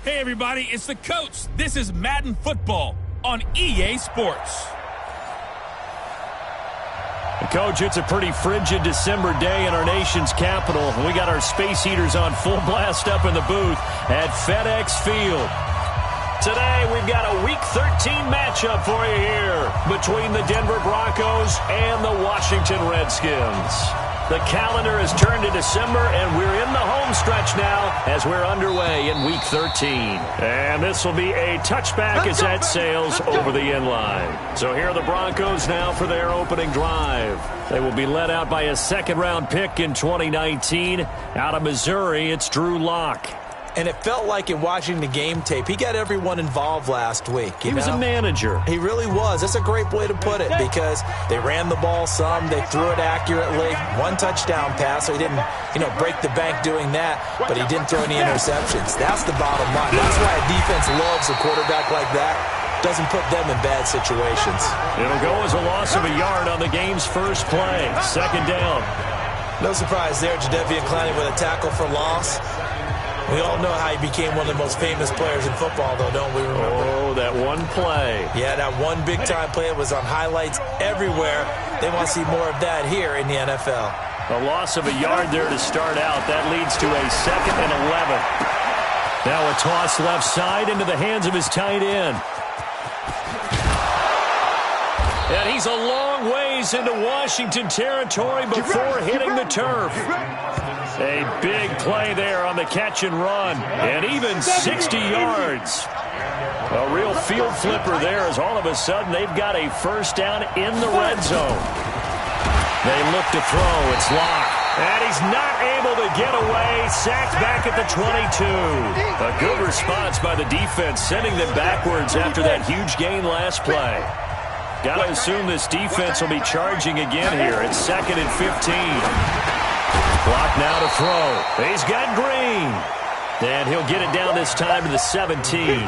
Hey everybody, it's the coach. This is Madden Football on EA Sports. Coach, it's a pretty frigid December day in our nation's capital. We got our space heaters on full blast up in the booth at FedEx Field. Today, we've got a Week 13 matchup for you here between the Denver Broncos and the Washington Redskins. The calendar has turned to December, and we're in the home stretch now as we're underway in Week 13. And this will be a touchback as that sails over the end line. So here are the Broncos now for their opening drive. They will be led out by a second-round pick in 2019. Out of Missouri, it's Drew Lock. And it felt like in watching the game tape, he got everyone involved last week. He was a manager. He really was. That's a great way to put it because they ran the ball some. They threw it accurately. One touchdown pass, so he didn't, break the bank doing that, but he didn't throw any interceptions. That's the bottom line. That's why a defense loves a quarterback like that. Doesn't put them in bad situations. It'll go as a loss of a yard on the game's first play. Second down. No surprise there. Jadeveon Clowney with a tackle for loss. We all know how he became one of the most famous players in football, though, don't we remember? Oh, that one play. Yeah, that one big-time play. It was on highlights everywhere. They want to see more of that here in the NFL. A loss of a yard there to start out. That leads to a 2nd and 11. Now a toss left side into the hands of his tight end. And he's a long ways into Washington territory before hitting the turf. A big play there on the catch and run. And even 60 yards. A real field flipper there as all of a sudden they've got a first down in the red zone. They look to throw. It's Lock. And he's not able to get away. Sacked back at the 22. A good response by the defense, sending them backwards after that huge gain last play. Got to assume this defense will be charging again here. It's 2nd and 15. Block now to throw. He's got Green. And he'll get it down this time to the 17.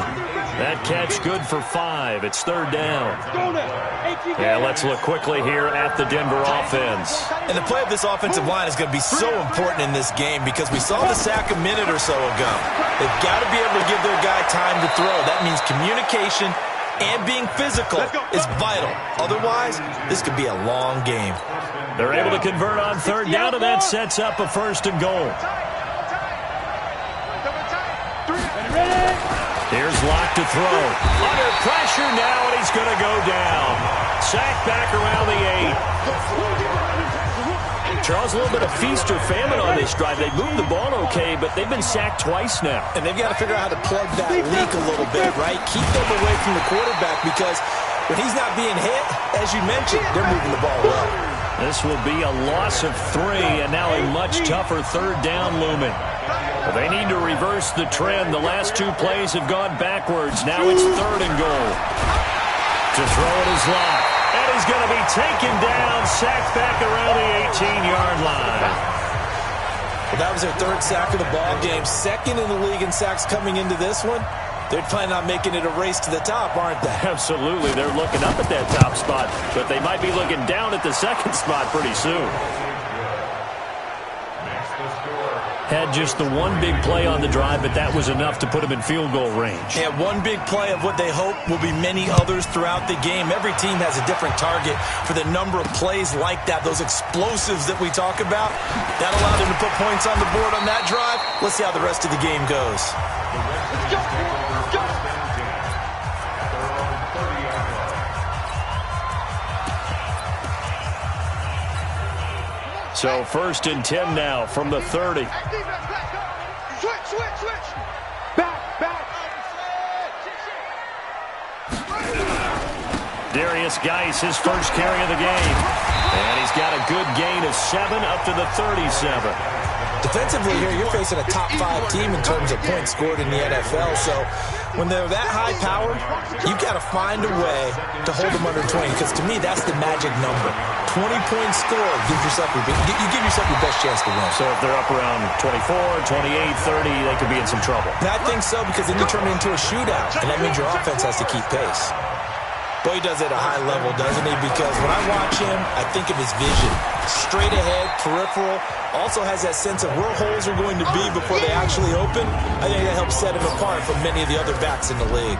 That catch good for 5. It's 3rd down. Yeah, let's look quickly here at the Denver offense. And the play of this offensive line is going to be so important in this game because we saw the sack a minute or so ago. They've got to be able to give their guy time to throw. That means communication and being physical is vital. Otherwise, this could be a long game. They're able to convert on 3rd down, and that sets up a 1st and goal. Here's Lock to throw. Under pressure now, and he's going to go down. Sacked back around the 8. Charles, a little bit of feast or famine on this drive. They moved the ball okay, but they've been sacked twice now. And they've got to figure out how to plug that leak a little bit, right? Keep them away from the quarterback because when he's not being hit, as you mentioned, they're moving the ball well. This will be a loss of 3, and now a much tougher 3rd down looming. Well, they need to reverse the trend. The last 2 plays have gone backwards. Now it's 3rd and goal. To throw it is Lock. And he's going to be taken down, sacked back around the 18-yard line. Well, that was their 3rd sack of the ball game. 2nd in the league in sacks coming into this one. They're planning on making it a race to the top, aren't they? Absolutely. They're looking up at that top spot, but they might be looking down at the 2nd spot pretty soon. Had just the one big play on the drive, but that was enough to put him in field goal range. Yeah, one big play of what they hope will be many others throughout the game. Every team has a different target for the number of plays like that, those explosives that we talk about. That allowed them to put points on the board on that drive. Let's see how the rest of the game goes. So 1st and 10 now from the 30. Switch. Back. Darius Geis, his first carry of the game. And he's got a good gain of 7 up to the 37. Defensively here, you're facing a top 5 team in terms of points scored in the NFL. So when they're that high-powered, you've got to find a way to hold them under 20. Because to me, that's the magic number. 20 points scored, you give yourself your best chance to win. So if they're up around 24, 28, 30, they could be in some trouble. And I think so because then you turn it into a shootout, and that means your offense has to keep pace. Boy, he does it at a high level, doesn't he? Because when I watch him, I think of his vision. Straight ahead, peripheral. Also has that sense of where holes are going to be before they actually open. I think that helps set him apart from many of the other backs in the league.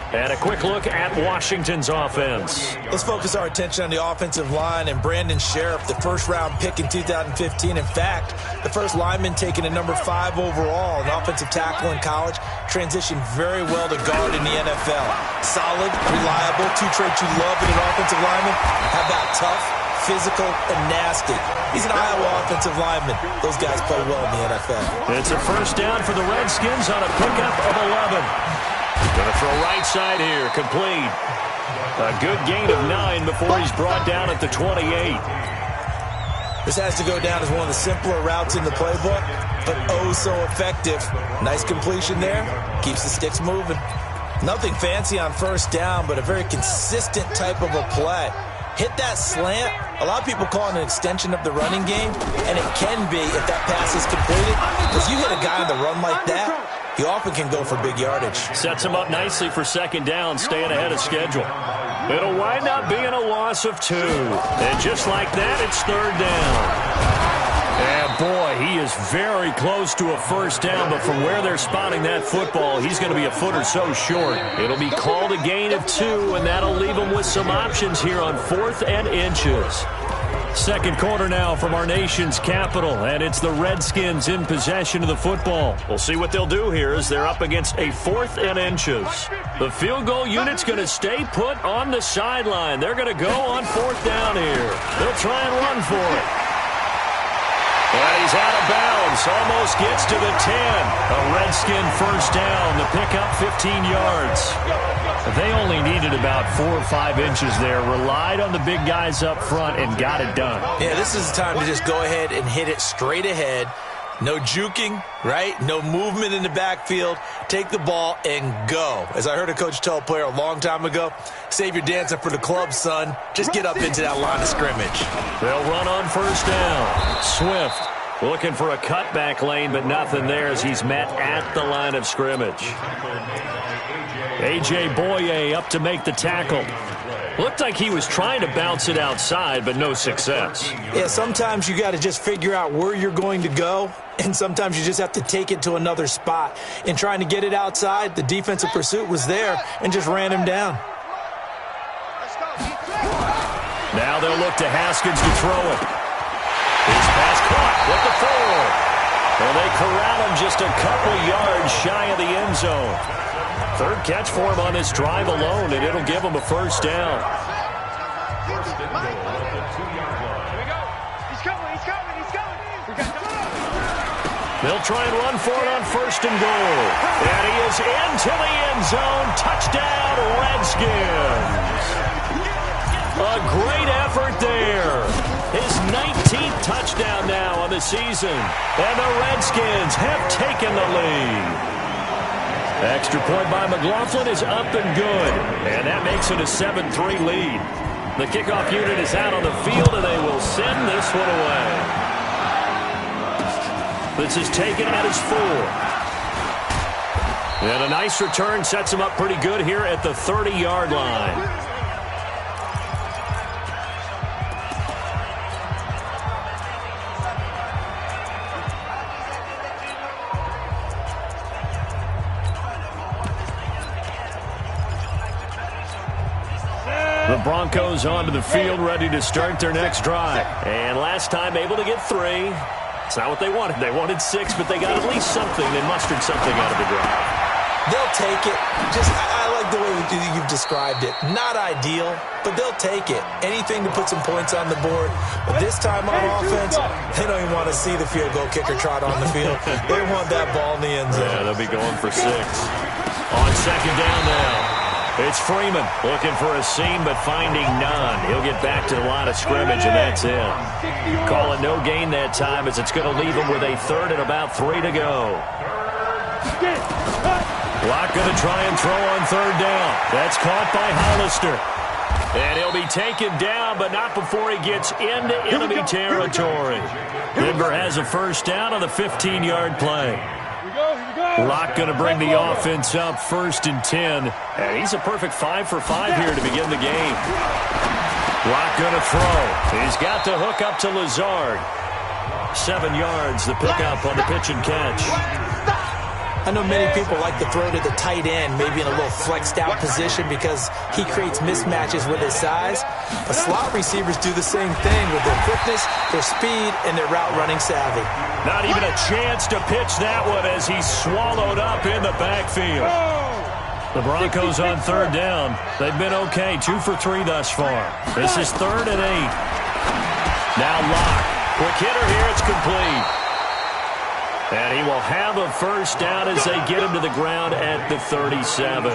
And a quick look at Washington's offense. Let's focus our attention on the offensive line and Brandon Sheriff, the first-round pick in 2015. In fact, the first lineman taken at number 5 overall, an offensive tackle in college, transitioned very well to guard in the NFL. Solid, reliable, two traits you love in an offensive lineman. How about tough, physical, and nasty? He's an Iowa offensive lineman. Those guys play well in the NFL. It's a first down for the Redskins on a pickup of 11. Going to throw right side here, complete. A good gain of 9 before he's brought down at the 28. This has to go down as one of the simpler routes in the playbook, but oh so effective. Nice completion there. Keeps the sticks moving. Nothing fancy on first down, but a very consistent type of a play. Hit that slant. A lot of people call it an extension of the running game, and it can be if that pass is completed. Because you hit a guy on the run like that, he often can go for big yardage. Sets him up nicely for second down, staying ahead of schedule. It'll wind up being a loss of 2. And just like that, it's third down. And boy, he is very close to a first down, but from where they're spotting that football, he's going to be a foot or so short. It'll be called a gain of 2, and that'll leave him with some options here on 4th and inches. Second quarter now from our nation's capital, and it's the Redskins in possession of the football. We'll see what they'll do here as they're up against a 4th and inches. The field goal unit's going to stay put on the sideline. They're going to go on 4th down here. They'll try and run for it. And he's out of bounds, almost gets to the 10. A Redskin first down, the pickup 15 yards. They only needed about 4 or 5 inches there, relied on the big guys up front, and got it done. Yeah, this is the time to just go ahead and hit it straight ahead. No juking, right? No movement in the backfield. Take the ball and go. As I heard a coach tell a player a long time ago, save your dancing for the club, son. Just get up into that line of scrimmage. They'll run on first down. Swift looking for a cutback lane, but nothing there as he's met at the line of scrimmage. A.J. Boye up to make the tackle. Looked like he was trying to bounce it outside, but no success. Yeah, sometimes you got to just figure out where you're going to go, and sometimes you just have to take it to another spot. In trying to get it outside, the defensive pursuit was there and just ran him down. Now they'll look to Haskins to throw it. His pass caught with the 4. And they corral him just a couple yards shy of the end zone. Third catch for him on this drive alone, and it'll give him a first down. They'll try and run for it on first and goal. And he is into the end zone. Touchdown, Redskins. A great effort there. His 19th touchdown now on the season. And the Redskins have taken the lead. Extra point by McLaughlin is up and good. And that makes it a 7-3 lead. The kickoff unit is out on the field, and they will send this one away. This is taken at his 4. And a nice return sets him up pretty good here at the 30-yard line. The Broncos onto the field, ready to start their next drive. And last time able to get 3. It's not what they wanted. They wanted 6, but they got at least something. They mustered something out of the drive. They'll take it. I like the way you've described it. Not ideal, but they'll take it. Anything to put some points on the board. But this time on offense, they don't even want to see the field goal kicker trot on the field. They want that ball in the end zone. Yeah, they'll be going for 6. On second down now. It's Freeman looking for a seam, but finding none. He'll get back to the line of scrimmage, and that's it. Call it no gain that time, as it's going to leave him with a 3rd and about 3 to go. Locke going to try and throw on 3rd down. That's caught by Hollister. And he'll be taken down, but not before he gets into enemy territory. Denver has a first down on the 15-yard play. Locke going to bring the offense up 1st and 10. And he's a perfect 5 for 5 here to begin the game. Locke going to throw. He's got the hook up to Lazard. 7 yards, the pickup on the pitch and catch. I know many people like to throw to the tight end, maybe in a little flexed out position because he creates mismatches with his size. But slot receivers do the same thing with their quickness, their speed, and their route running savvy. Not even a chance to pitch that one as he's swallowed up in the backfield. The Broncos on 3rd down. They've been okay, 2 for 3 thus far. This is 3rd and 8. Now Locke. Quick hitter here, it's complete. And he will have a 1st down as they get him to the ground at the 37.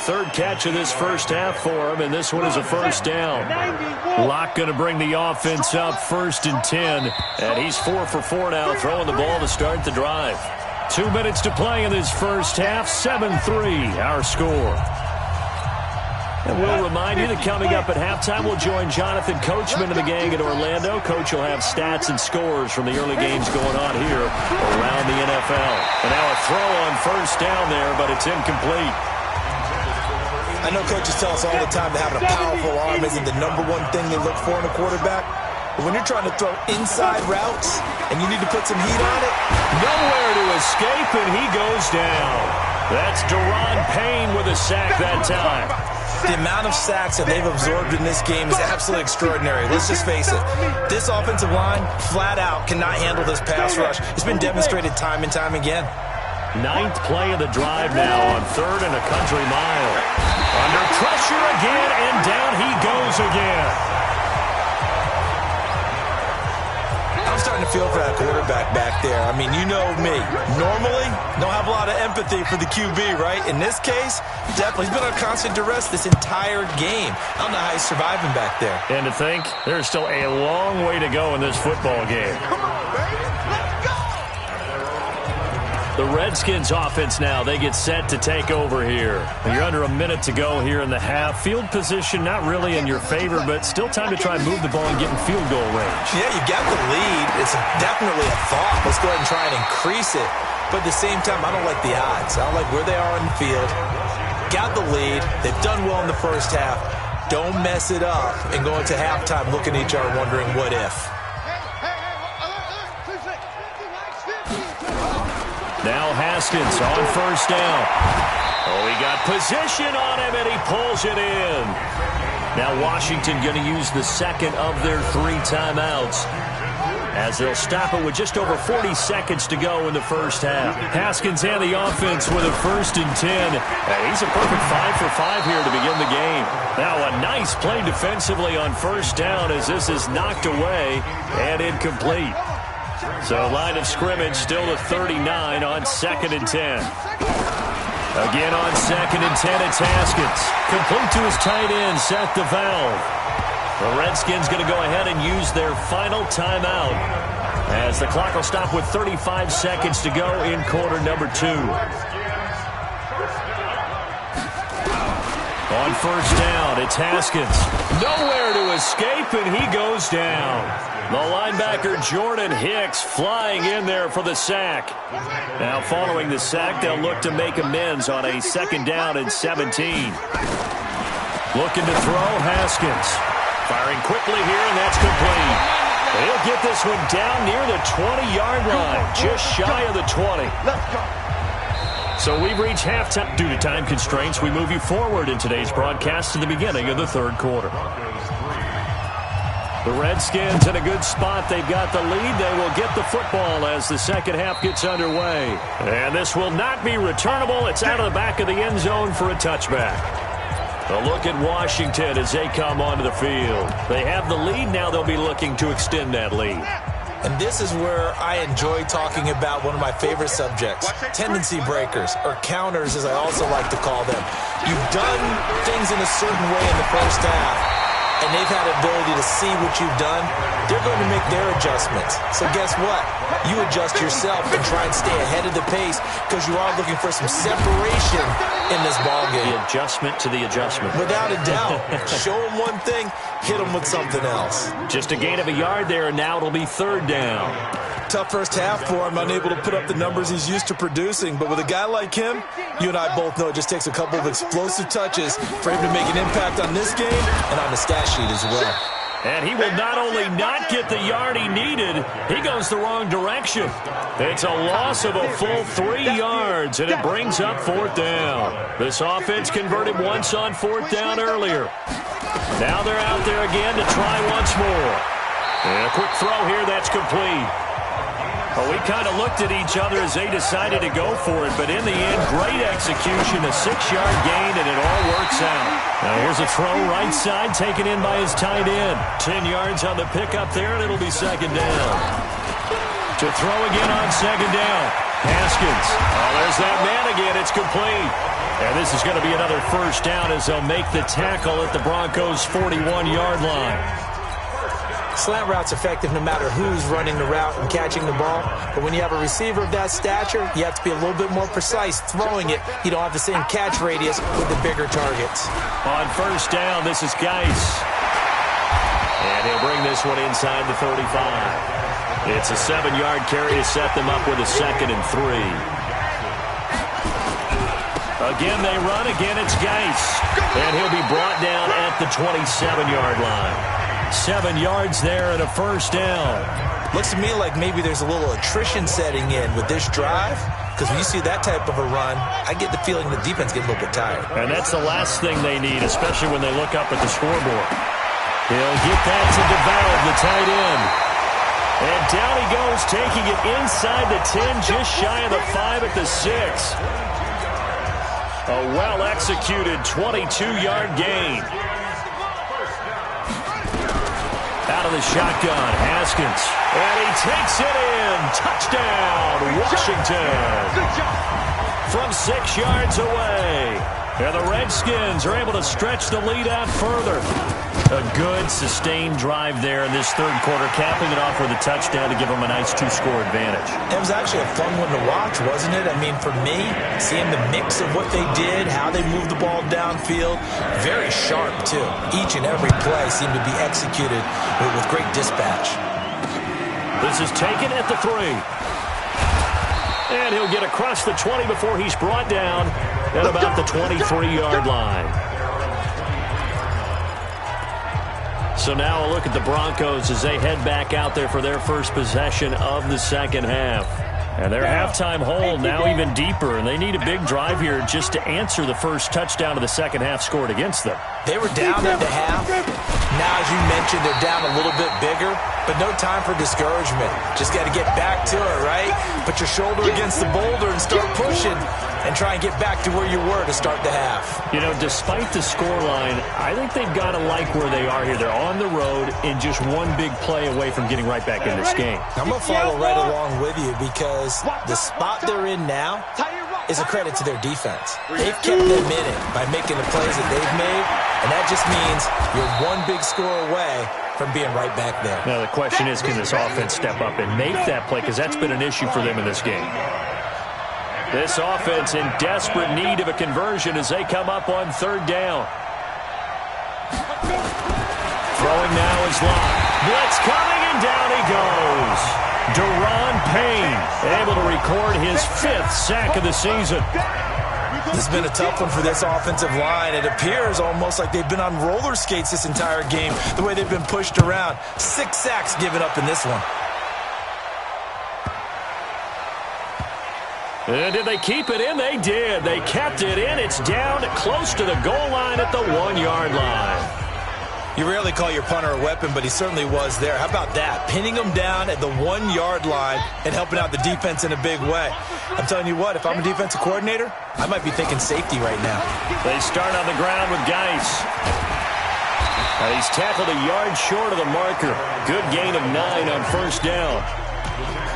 3rd catch of this 1st half for him, and this one is a 1st down. Locke going to bring the offense up 1st and 10, and he's 4 for 4 now, throwing the ball to start the drive. 2 minutes to play in this 1st half, 7-3 our score. And we'll remind you that coming up at halftime, we'll join Jonathan Coachman and the gang in Orlando. Coach will have stats and scores from the early games going on here around the NFL. And now a throw on 1st down there, but it's incomplete. I know coaches tell us all the time that having a powerful arm isn't the #1 thing they look for in a quarterback. But when you're trying to throw inside routes and you need to put some heat on it, nowhere to escape, and he goes down. That's Daron Payne with a sack that time. The amount of sacks that they've absorbed in this game is absolutely extraordinary. Let's just face it. This offensive line, flat out, cannot handle this pass rush. It's been demonstrated time and time again. 9th play of the drive now on 3rd and a country mile. Under pressure again, and down he goes again. I'm starting to feel for that quarterback back there. I mean, you know me. Normally, don't have a lot of empathy for the QB, right? In this case, definitely. He's been on constant duress this entire game. I don't know how he's surviving back there. And to think, there's still a long way to go in this football game. Come on, baby. Let's go. The Redskins offense now, they get set to take over here. You're under a minute to go here in the half. Field position not really in your favor, but still time to try and move the ball and get in field goal range. Yeah, you got the lead. It's definitely a thought. Let's go ahead and try and increase it. But at the same time, I don't like the odds. I don't like where they are on the field. Got the lead. They've done well in the 1st half. Don't mess it up and go into halftime looking at each other wondering what if. Now Haskins on 1st down. Oh, he got position on him, and he pulls it in. Now Washington going to use the 2nd of their 3 timeouts as they'll stop it with just over 40 seconds to go in the 1st half. Haskins and the offense with a 1st and 10. And he's a perfect 5 for 5 here to begin the game. Now a nice play defensively on 1st down as this is knocked away and incomplete. So line of scrimmage still to 39 on 2nd and 10. Again on 2nd and 10, it's Haskins. Complete to his tight end, Seth DeValve. The Redskins going to go ahead and use their final timeout as the clock will stop with 35 seconds to go in quarter number 2. On 1st down, it's Haskins. Nowhere to escape, and he goes down. The linebacker Jordan Hicks flying in there for the sack. Now following the sack, they'll look to make amends on a 2nd down and 17. Looking to throw, Haskins. Firing quickly here, and that's complete. He'll get this one down near the 20-yard line, just shy of the 20. Let's go. So we've reached halftime. Due to time constraints, we move you forward in today's broadcast to the beginning of the 3rd quarter. The Redskins in a good spot. They've got the lead. They will get the football as the 2nd half gets underway. And this will not be returnable. It's out of the back of the end zone for a touchback. A look at Washington as they come onto the field. They have the lead. Now they'll be looking to extend that lead. And this is where I enjoy talking about one of my favorite subjects, tendency breakers, or counters as I also like to call them. You've done things in a certain way in the 1st half, and they've had the ability to see what you've done. They're going to make their adjustments. So guess what? You adjust yourself and try and stay ahead of the pace because you are looking for some separation in this ballgame. The adjustment to the adjustment. Without a doubt. Show them one thing, hit them with something else. Just a gain of a yard there, and now it'll be 3rd down. tough first half for him, unable to put up the numbers he's used to producing. But with a guy like him, you and I both know it just takes a couple of explosive touches for him to make an impact on this game and on the stat sheet as well. And he will not only not get the yard he needed, he goes the wrong direction. It's a loss of a full 3 yards, and it brings up 4th down. This offense converted once on 4th down earlier. Now they're out there again to try once more. And a quick throw here that's complete. Well, we kind of looked at each other as they decided to go for it, but in the end, great execution, a 6-yard gain, and it all works out. Now here's a throw right side taken in by his tight end. 10 yards on the pickup there, and it'll be 2nd down. To throw again on 2nd down. Haskins. Oh, there's that man again. It's complete. And this is going to be another 1st down as they'll make the tackle at the Broncos' 41-yard line. Slant route's effective no matter who's running the route and catching the ball. But when you have a receiver of that stature, you have to be a little bit more precise throwing it. You don't have the same catch radius with the bigger targets. On 1st down, this is Geis. And he'll bring this one inside the 35. It's a 7-yard carry to set them up with a 2nd and 3. Again, they run. Again, it's Geis. And he'll be brought down at the 27-yard line. 7 yards there and a 1st down. Looks to me like maybe there's a little attrition setting in with this drive, because when you see that type of a run, I get the feeling the defense gets a little bit tired. And that's the last thing they need, especially when they look up at the scoreboard. He'll get that to DeValve, the tight end. And down he goes, taking it inside the 10, just shy of the 5 at the 6. A well-executed 22-yard gain. Out of the shotgun, Haskins. And he takes it in. Touchdown, Washington. From 6 yards away. And the Redskins are able to stretch the lead out further. A good, sustained drive there in this 3rd quarter, capping it off with a touchdown to give them a nice 2-score advantage. It was actually a fun one to watch, wasn't it? I mean, for me, seeing the mix of what they did, how they moved the ball downfield, very sharp, too. Each and every play seemed to be executed with great dispatch. This is taken at the 3. And he'll get across the 20 before he's brought down at about the 23-yard line. So now a look at the Broncos as they head back out there for their first possession of the 2nd half. And their halftime hole now even deeper, and they need a big drive here just to answer the first touchdown of the 2nd half scored against them. They were down at the half. Now, as you mentioned, they're down a little bit bigger, but no time for discouragement. Just got to get back to it, right? Put your shoulder against the boulder and start pushing and try and get back to where you were to start the half. You know, despite the scoreline, I think they've got to like where they are here. They're on the road and just one big play away from getting right back in this game. I'm going to follow right along with you because the spot they're in now is a credit to their defense. They've kept them in it by making the plays that they've made, and that just means you're one big score away from being right back there. Now the question is, can this offense step up and make that play? Because that's been an issue for them in this game. This offense in desperate need of a conversion as they come up on 3rd down. Throwing now is Locke. Blitz coming, and down he goes. Daron Payne able to record his 5th sack of the season. This has been a tough one for this offensive line. It appears almost like they've been on roller skates this entire game, the way they've been pushed around. 6 sacks given up in this one. And did they keep it in? They did. They kept it in. It's down close to the goal line at the 1-yard line. You rarely call your punter a weapon, but he certainly was there. How about that? Pinning him down at the 1-yard line and helping out the defense in a big way. I'm telling you what, if I'm a defensive coordinator, I might be thinking safety right now. They start on the ground with Geis. He's tackled a yard short of the marker. Good gain of 9 on 1st down.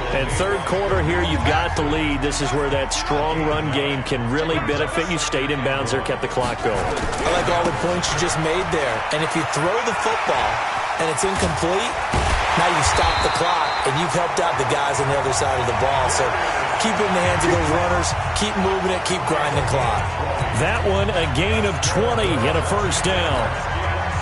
And 3rd quarter here, you've got the lead. This is where that strong run game can really benefit you. Stayed in bounds there, kept the clock going. I like all the points you just made there. And if you throw the football and it's incomplete, now you've stopped the clock and you've helped out the guys on the other side of the ball. So keep it in the hands of those runners. Keep moving it. Keep grinding the clock. That one, a gain of 20 and a 1st down.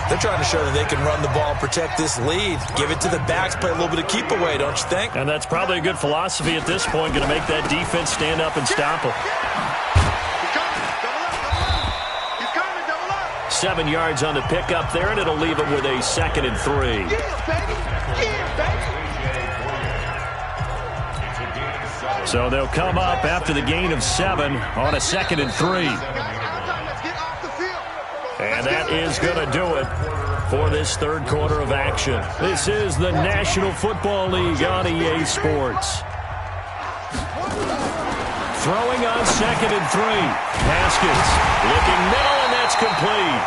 They're trying to show that they can run the ball and protect this lead. Give it to the backs, play a little bit of keep away, don't you think? And that's probably a good philosophy at this point, going to make that defense stand up and stop them. 7 yards on the pickup there, and it'll leave it with a 2nd and 3. So they'll come up after the gain of 7 on a 2nd and 3. And that is going to do it for this third quarter of action. This is the National Football League on EA Sports. Throwing on 2nd and 3. Haskins looking middle, and that's complete.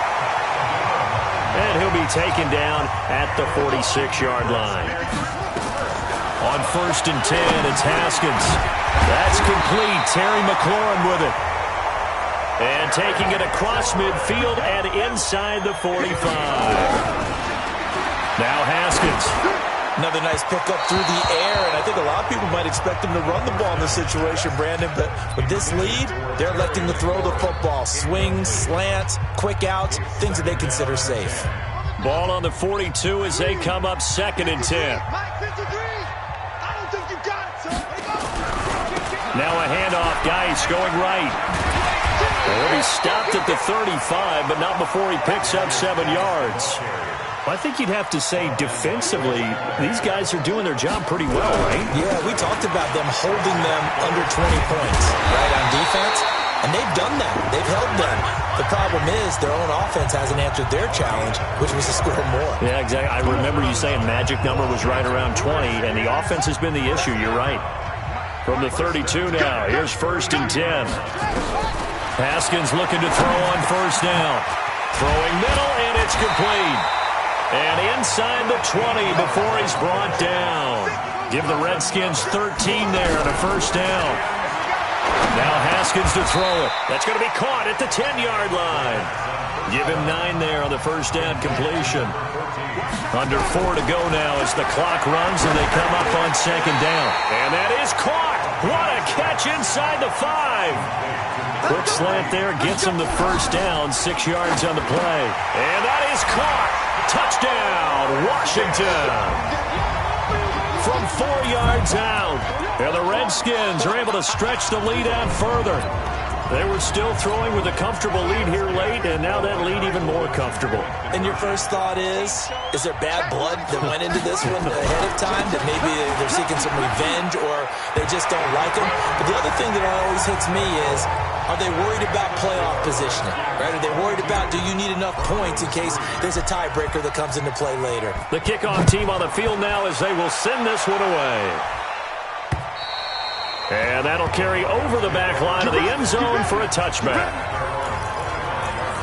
And he'll be taken down at the 46-yard line. On 1st and 10, it's Haskins. That's complete. Terry McLaurin with it. And taking it across midfield and inside the 45. Now Haskins. Another nice pickup through the air, and I think a lot of people might expect him to run the ball in this situation, Brandon, but with this lead, they're electing to throw the football. Swings, slants, quick outs, things that they consider safe. Ball on the 42 as they come up 2nd and 10. Now a handoff, Geis going right. He'll be stopped at the 35, but not before he picks up 7 yards. I think you'd have to say defensively, these guys are doing their job pretty well, right? Yeah, we talked about them holding them under 20 points, right, on defense. And they've done that. They've held them. The problem is their own offense hasn't answered their challenge, which was to score more. Yeah, exactly. I remember you saying magic number was right around 20, and the offense has been the issue. You're right. From the 32 now, here's 1st and 10. Haskins looking to throw on 1st down. Throwing middle, and it's complete. And inside the 20 before he's brought down. Give the Redskins 13 there on a 1st down. Now Haskins to throw it. That's going to be caught at the 10-yard line. Give him 9 there on the 1st down completion. Under 4 to go now as the clock runs and they come up on 2nd down. And that is caught. What a catch inside the 5. Quick slant there gets him the 1st down. 6 yards on the play. And that is caught. Touchdown, Washington. From 4 yards out. And the Redskins are able to stretch the lead out further. They were still throwing with a comfortable lead here late, and now that lead even more comfortable. And your first thought is there bad blood that went into this one ahead of time, that maybe they're seeking some revenge or they just don't like them? But the other thing that always hits me is, are they worried about playoff positioning? Right? Are they worried about, do you need enough points in case there's a tiebreaker that comes into play later? The kickoff team on the field now as they will send this one away. And that'll carry over the back line of the end zone for a touchback.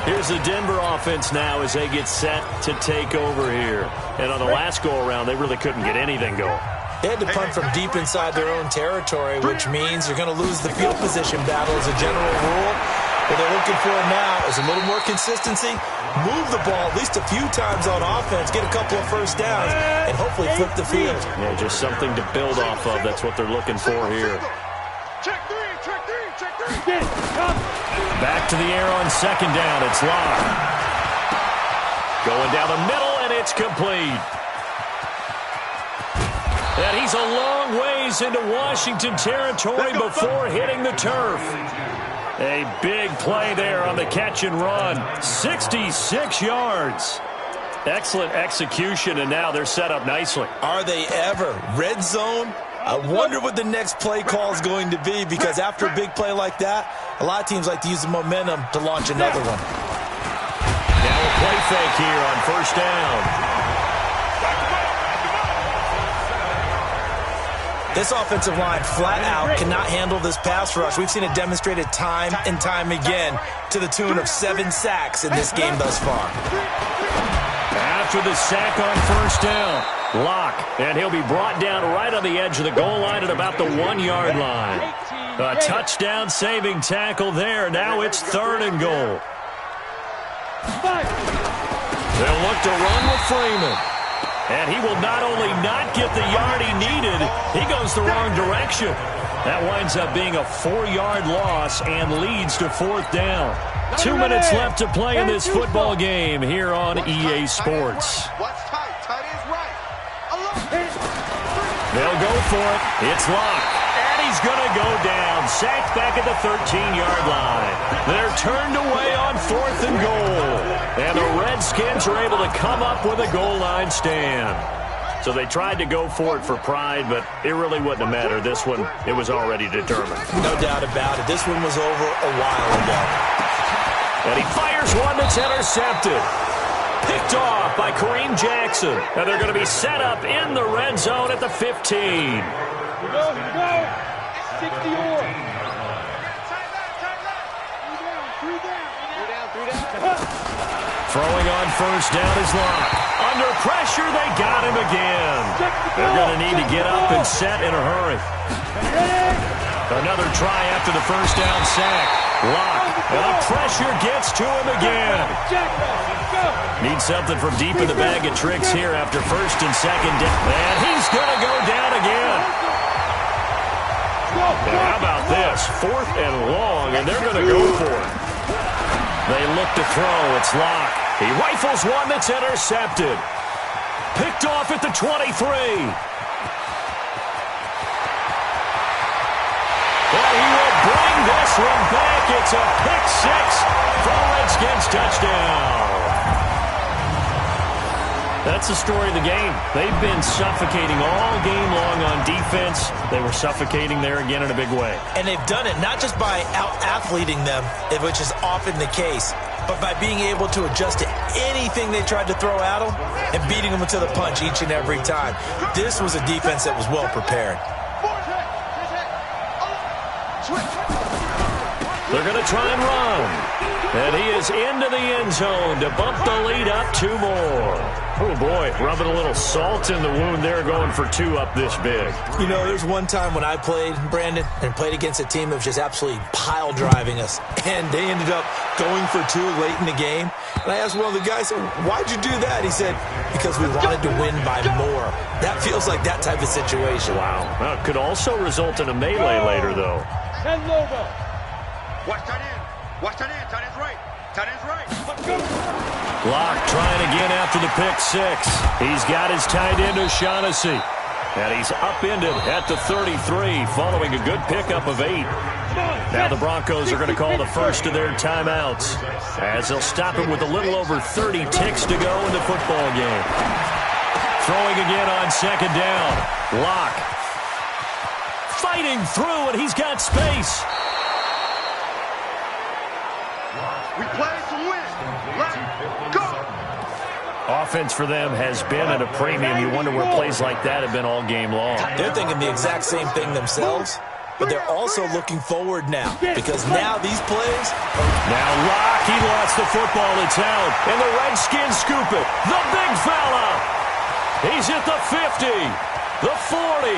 Here's the Denver offense now as they get set to take over here. And on the last go-around, they really couldn't get anything going. They had to punt from deep inside their own territory, which means you're going to lose the field position battle as a general rule. What they're looking for now is a little more consistency, move the ball at least a few times on offense, get a couple of 1st downs, and hopefully flip the field. Yeah, just something to build off of. That's what they're looking for here. Check three. Back to the air on 2nd down. It's Locke. Going down the middle, and it's complete. And he's a long ways into Washington territory before hitting the turf. A big play there on the catch and run. 66 yards. Excellent execution, and now they're set up nicely. Are they ever? Red zone? I wonder what the next play call is going to be, because after a big play like that, a lot of teams like to use the momentum to launch another one. Now a play fake here on 1st down. This offensive line flat out cannot handle this pass rush. We've seen it demonstrated time and time again to the tune of 7 sacks in this game thus far. After the sack on 1st down, Locke, and he'll be brought down right on the edge of the goal line at about the 1-yard line. A touchdown saving tackle there. Now it's 3rd and goal. They'll look to run with Freeman. And he will not only not get the yard he needed, he goes the wrong direction. That winds up being a 4-yard loss and leads to 4th down. 2 minutes left to play in this football game here on EA Sports. They'll go for it. It's Locke. And he's going to go down. Sacked back at the 13-yard line. They're turned away on 4th and goal. And the Redskins are able to come up with a goal line stand. So they tried to go for it for pride, but it really wouldn't have mattered. This one, it was already determined. No doubt about it. This one was over a while ago. And he fires one that's intercepted. Picked off by Kareem Jackson. And they're going to be set up in the red zone at the 15. Here we go. 60-or. Throwing on first down is Locke. Under pressure, they got him again. They're going to need to get up and set in a hurry. Another try after the first down sack. Locke. And the pressure gets to him again. Needs something from deep in the bag of tricks here after first and second down. And he's going to go down again. And how about this? 4th and long, and they're going to go for it. They look to throw. It's Locke. He rifles one that's intercepted. Picked off at the 23. And he will bring this one back. It's a pick 6 for a Redskins touchdown. That's the story of the game. They've been suffocating all game long on defense. They were suffocating there again in a big way. And they've done it not just by out-athleting them, which is often the case, but by being able to adjust to anything they tried to throw at them and beating them to the punch each and every time. This was a defense that was well prepared. They're going to try and run. And he is into the end zone to bump the lead up 2 more. Oh, boy, rubbing a little salt in the wound there, going for 2 up this big. You know, there's one time when I played, Brandon, and played against a team that was just absolutely pile driving us. And they ended up going for 2 late in the game. And I asked one of the guys, why'd you do that? He said, because we wanted to win by more. That feels like that type of situation. Wow. Well, it could also result in a melee later, though. Head logo. Watch tight end. Watch tight end. Tight end's right. Tight end's right. Let's go. Locke trying again after the pick 6. He's got his tight end O'Shaughnessy. And he's upended at the 33 following a good pickup of 8. Now the Broncos are going to call the first of their timeouts as they'll stop it with a little over 30 ticks to go in the football game. Throwing again on second down. Locke fighting through, and he's got space. We play to win. Let's go. Offense for them has been at a premium. You wonder where plays like that have been all game long. They're thinking the exact same thing themselves, but they're also looking forward now because now these plays. Now Locke, he lost the football. It's out, and the Redskins scoop it. The big fella. He's at the 50, the 40,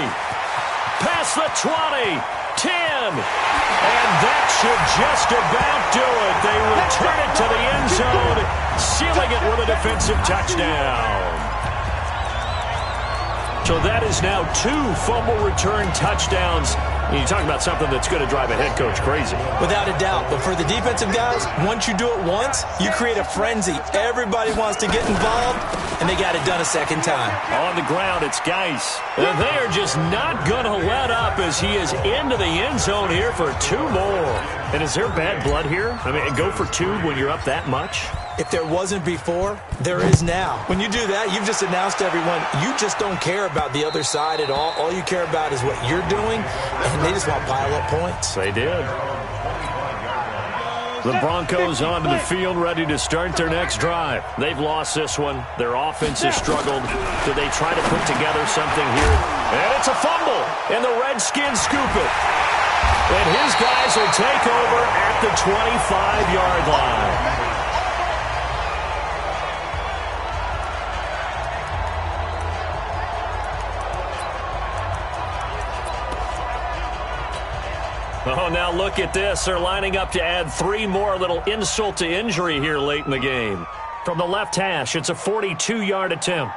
past the 20. 10, and that should just about do it. They return it to the end zone, sealing it with a defensive touchdown. So that is now 2 fumble return touchdowns. You talk about something that's going to drive a head coach crazy. Without a doubt. But for the defensive guys, once you do it once, you create a frenzy. Everybody wants to get involved, and they got it done a second time. On the ground, it's Geis. And they are just not going to let up as he is into the end zone here for 2 more. And is there bad blood here? I mean, go for 2 when you're up that much? If there wasn't before, there is now. When you do that, you've just announced to everyone, you just don't care about the other side at all. All you care about is what you're doing, and they just want to pile up points. They did. The Broncos onto the field, ready to start their next drive. They've lost this one. Their offense has struggled. Do they try to put together something here? And it's a fumble, and the Redskins scoop it. And his guys will take over at the 25-yard line. Oh, now look at this. They're lining up to add 3 more. Little insult to injury here late in the game. From the left hash, it's a 42-yard attempt.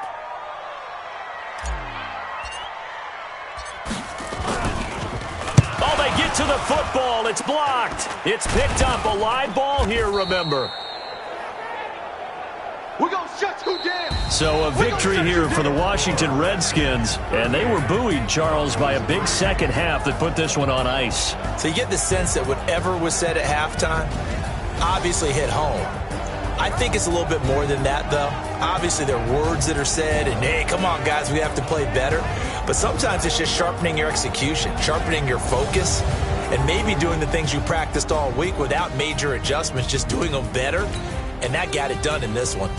to the football. It's blocked. It's picked up. A live ball here, remember. We're going to shut you down. So a victory here for the Washington Redskins. And they were buoyed, Charles, by a big second half that put this one on ice. So you get the sense that whatever was said at halftime obviously hit home. I think it's a little bit more than that, though. Obviously, there are words that are said, and, hey, come on, guys, we have to play better. But sometimes it's just sharpening your execution, sharpening your focus, and maybe doing the things you practiced all week without major adjustments, just doing them better. And that got it done in this one.